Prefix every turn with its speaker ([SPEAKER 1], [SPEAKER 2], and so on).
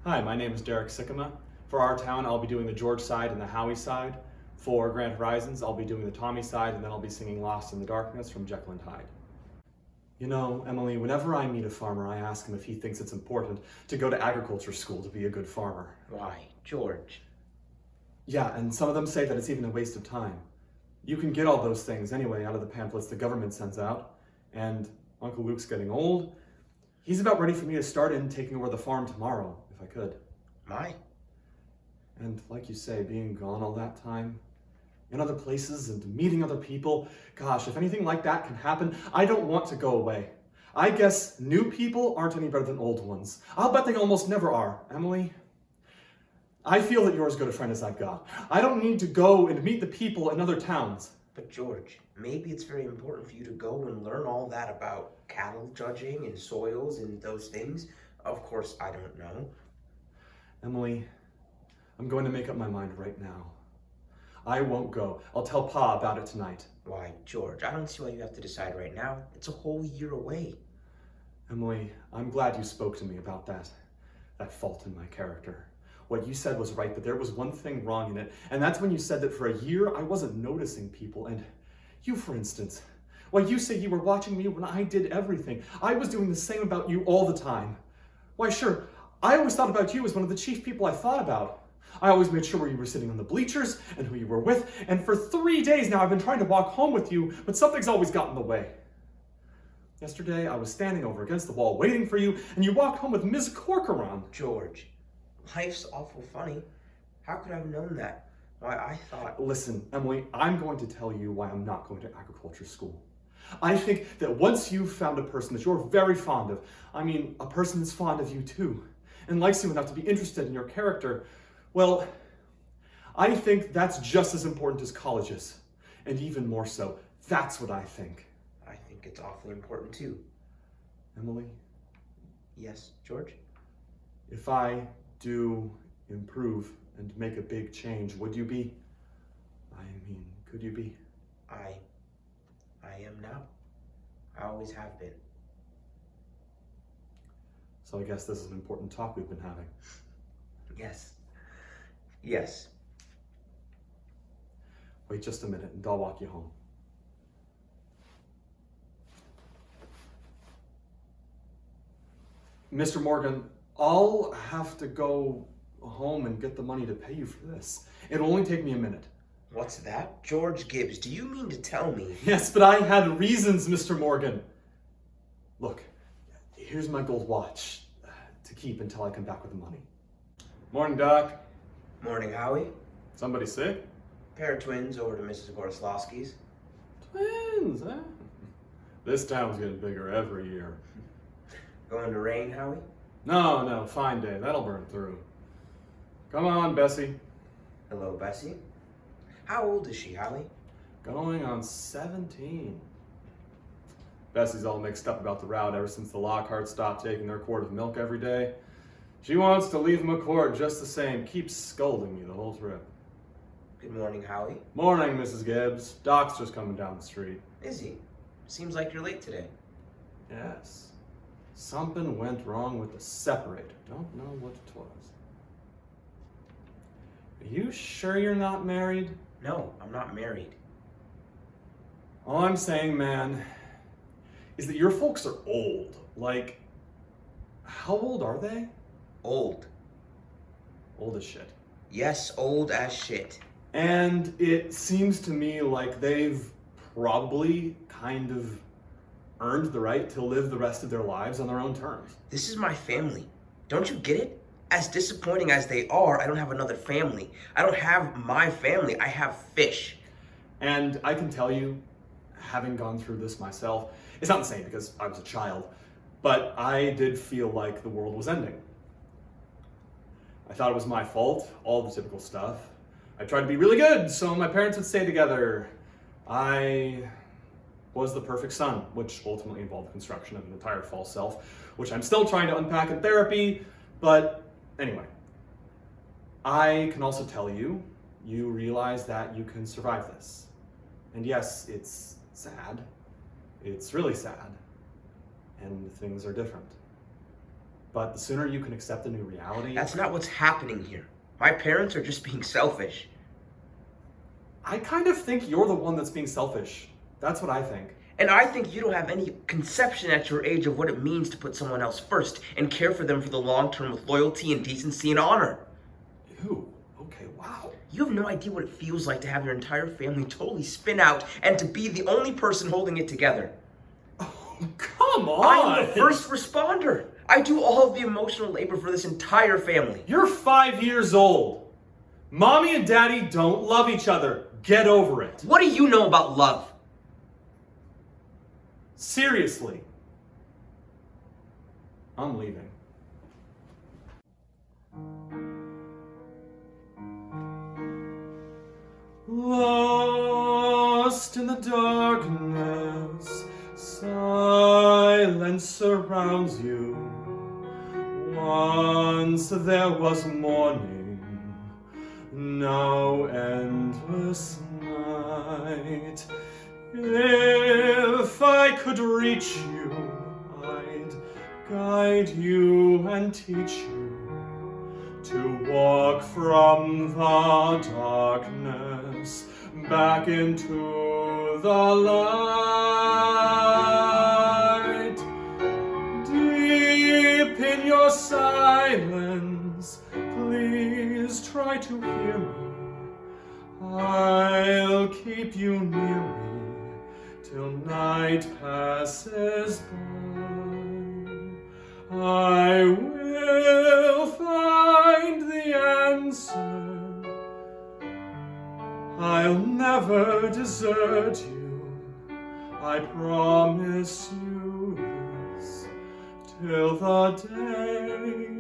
[SPEAKER 1] Hi, my name is Derek Sikkema. For our town, I'll be doing the George side and the Howie side. For Grand Horizons, I'll be doing the Tommy side, and then I'll be singing Lost in the Darkness from Jekyll and Hyde. You know, Emily, whenever I meet a farmer, I ask him if he thinks it's important to go to agriculture school to be a good farmer.
[SPEAKER 2] Why, George?
[SPEAKER 1] Yeah, and some of them say that it's even a waste of time. You can get all those things anyway out of the pamphlets the government sends out, and Uncle Luke's getting old. He's about ready for me to start in taking over the farm tomorrow, if I could.
[SPEAKER 2] My?
[SPEAKER 1] And like you say, being gone all that time, in other places and meeting other people, gosh, if anything like that can happen, I don't want to go away. I guess new people aren't any better than old ones. I'll bet they almost never are, Emily. I feel that you're as good a friend as I've got. I don't need to go and meet the people in other towns.
[SPEAKER 2] But George, maybe it's very important for you to go and learn all that about cattle judging and soils and those things. Of course, I don't know.
[SPEAKER 1] Emily, I'm going to make up my mind right now. I won't go. I'll tell Pa about it tonight.
[SPEAKER 2] Why, George, I don't see why you have to decide right now. It's a whole year away.
[SPEAKER 1] Emily, I'm glad you spoke to me about that fault in my character. What you said was right, but there was one thing wrong in it, and that's when you said that for a year I wasn't noticing people, and you, for instance. Why, you say you were watching me when I did everything. I was doing the same about you all the time. Why, sure, I always thought about you as one of the chief people I thought about. I always made sure where you were sitting on the bleachers and who you were with, and for 3 days now I've been trying to walk home with you, but something's always got in the way. Yesterday I was standing over against the wall waiting for you, and you walked home with Miss Corcoran.
[SPEAKER 2] George, life's awful funny. How could I have known that? Why, I thought...
[SPEAKER 1] Listen, Emily, I'm going to tell you why I'm not going to agriculture school. I think that once you've found a person that you're very fond of, a person that's fond of you too, and likes you enough to be interested in your character, well, I think that's just as important as college is. And even more so. That's what I think.
[SPEAKER 2] I think it's awfully important too.
[SPEAKER 1] Emily?
[SPEAKER 2] Yes, George?
[SPEAKER 1] If I do improve and make a big change, would you be? Could you be?
[SPEAKER 2] I am now. I always have been.
[SPEAKER 1] So I guess this is an important talk we've been having.
[SPEAKER 2] Yes. Yes.
[SPEAKER 1] Wait just a minute and I'll walk you home. Mr. Morgan, I'll have to go home and get the money to pay you for this. It'll only take me a minute.
[SPEAKER 2] What's that? George Gibbs, do you mean to tell me?
[SPEAKER 1] Yes, but I had reasons, Mr. Morgan. Look, here's my gold watch to keep until I come back with the money. Morning, Doc.
[SPEAKER 2] Morning, Howie.
[SPEAKER 1] Somebody sick?
[SPEAKER 2] Pair of twins over to Mrs. Goroslowski's.
[SPEAKER 1] Twins, huh? This town's getting bigger every year.
[SPEAKER 2] Going to rain, Howie?
[SPEAKER 1] No, fine day. That'll burn through. Come on, Bessie.
[SPEAKER 2] Hello, Bessie. How old is she, Howie?
[SPEAKER 1] Going on 17. Bessie's all mixed up about the route ever since the Lockharts stopped taking their quart of milk every day. She wants to leave them a quart just the same. Keeps scolding me the whole trip.
[SPEAKER 2] Good morning, Howie.
[SPEAKER 1] Morning, Mrs. Gibbs. Doc's just coming down the street.
[SPEAKER 2] Is he? Seems like you're late today.
[SPEAKER 1] Yes. Something went wrong with the separator. Don't know what it was. Are you sure you're not married?
[SPEAKER 2] No, I'm not married.
[SPEAKER 1] All I'm saying, man, is that your folks are old. Like, how old are they?
[SPEAKER 2] Old.
[SPEAKER 1] Old as shit.
[SPEAKER 2] Yes, old as shit.
[SPEAKER 1] And it seems to me like they've probably kind of earned the right to live the rest of their lives on their own terms.
[SPEAKER 2] This is my family. Don't you get it? As disappointing as they are, I don't have another family. I don't have my family. I have fish.
[SPEAKER 1] And I can tell you, having gone through this myself, it's not the same because I was a child, but I did feel like the world was ending. I thought it was my fault, all the typical stuff. I tried to be really good so my parents would stay together. I was the perfect son, which ultimately involved the construction of an entire false self, which I'm still trying to unpack in therapy, but anyway. I can also tell you, you realize that you can survive this. And yes, it's sad. It's really sad. And things are different. But the sooner you can accept the new reality...
[SPEAKER 2] That's not what's happening here. My parents are just being selfish.
[SPEAKER 1] I kind of think you're the one that's being selfish. That's what I think.
[SPEAKER 2] And I think you don't have any conception at your age of what it means to put someone else first and care for them for the long term with loyalty and decency and honor.
[SPEAKER 1] Ew. Okay, wow.
[SPEAKER 2] You have no idea what it feels like to have your entire family totally spin out and to be the only person holding it together.
[SPEAKER 1] Oh, come on!
[SPEAKER 2] I'm the first responder. I do all of the emotional labor for this entire family.
[SPEAKER 1] You're 5 years old. Mommy and Daddy don't love each other. Get over it.
[SPEAKER 2] What do you know about love?
[SPEAKER 1] Seriously. I'm leaving. Lost in the darkness, silence surrounds you. Once there was morning, now endless night. If I could reach you, I'd guide you and teach you to walk from the darkness back into the light. Deep in your silence, please try to hear me. I'll keep you near me till night passes by. I will find the answer. I'll never desert you. I promise you this, till the day